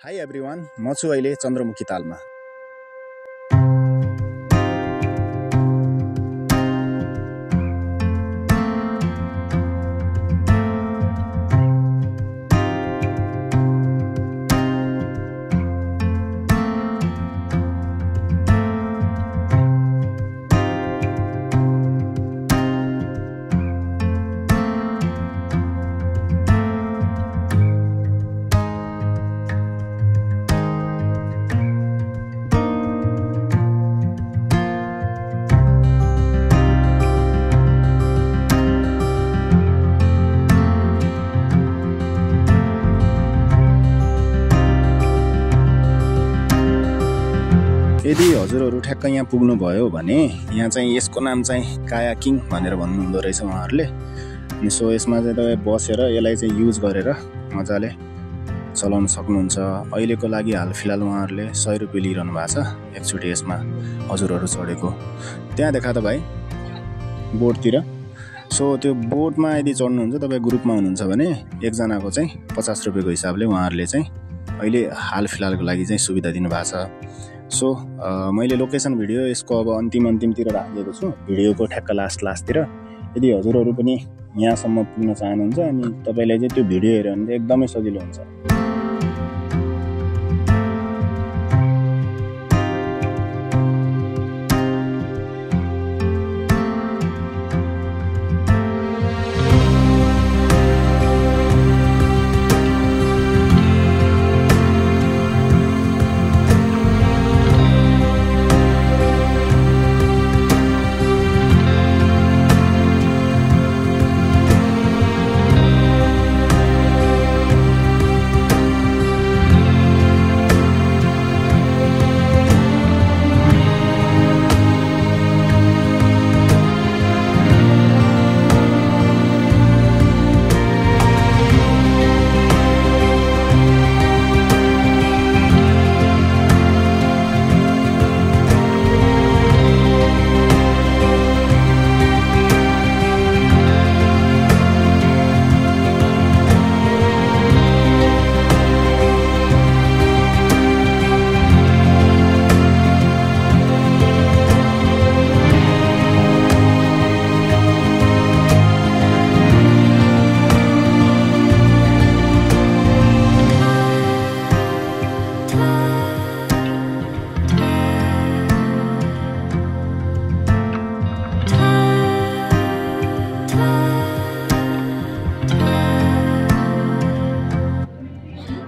High everyone, म छु अहिले चन्द्रमुखी तालमा। यदि हजुरहरू ठ्याक्क यहाँ पुग्नु भयो भने यहाँ चाहिँ यसको नाम चाहिँ कायाकिङ भनेर भन्नुहुँदो रहेछ उहाँहरूले। अनि सो यसमा चाहिँ तपाईँ बसेर यसलाई चाहिँ युज गरेर मजाले चलाउन सक्नुहुन्छ। अहिलेको लागि हाल फिलहाल उहाँहरूले 100 रुपियाँ लिइरहनु भएको छ एकचोटि यसमा हजुरहरू चढेको। त्यहाँ देखा त भाइ बोटतिर। सो त्यो बोटमा यदि चढ्नुहुन्छ तपाईँ ग्रुपमा हुनुहुन्छ भने एकजनाको चाहिँ 50 रुपियाँको हिसाबले उहाँहरूले चाहिँ अहिले हाल फिलहालको लागि चाहिँ सुविधा दिनुभएको छ। सो मैले लोकेसन भिडियो यसको अब अन्तिमतिर राखिदिएको छु, भिडियोको ठ्याक्क लास्टतिर। यदि हजुरहरू पनि यहाँसम्म पुग्न चाहनुहुन्छ अनि तपाईँले चाहिँ त्यो भिडियो हेऱ्यो भने चाहिँ एकदमै सजिलो हुन्छ।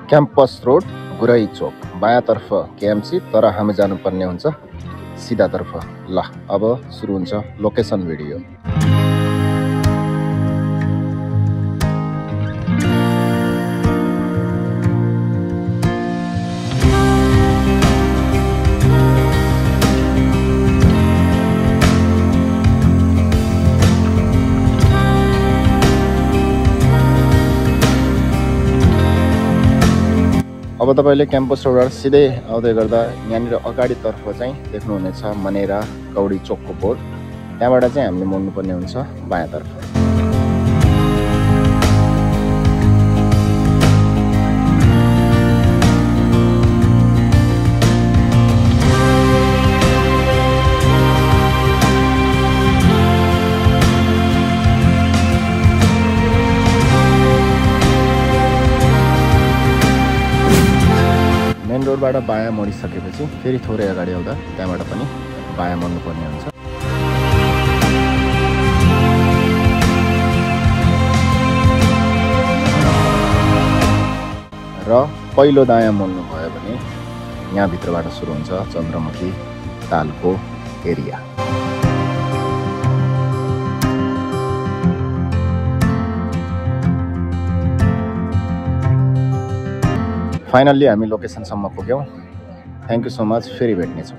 क्याम्पस रोड गुराई चोक, बायाँतर्फ केएमसी, तर हामी जानुपर्ने हुन्छ सिधातर्फ। ल अब सुरु हुन्छ लोकेसन भिडियो। अब तपाईले क्याम्पस रोडबाट सिधै आउँदै गर्दा यहाँनिर अगाडितर्फ चाहिँ देख्नुहुनेछ मनेरा कौडी चोकको बोर्ड। त्यहाँबाट चाहिँ हामीले मोड्नुपर्ने हुन्छ बायाँतर्फ। मेन रोडबाट बायाँ मोडिसकेपछि फेरि थोरै अगाडि आउँदा त्यहाँबाट पनि बायाँ मोड्नुपर्ने हुन्छ। र पहिलो दायाँ मोड्नु भयो भने यहाँ भित्रबाट सुरु हुन्छ चन्द्रमुखी तालको एरिया। फाइनल्ली हामी लोकेसनसम्म पुग्यौँ। Thank you so much. फेरि भेट्नेछौँ।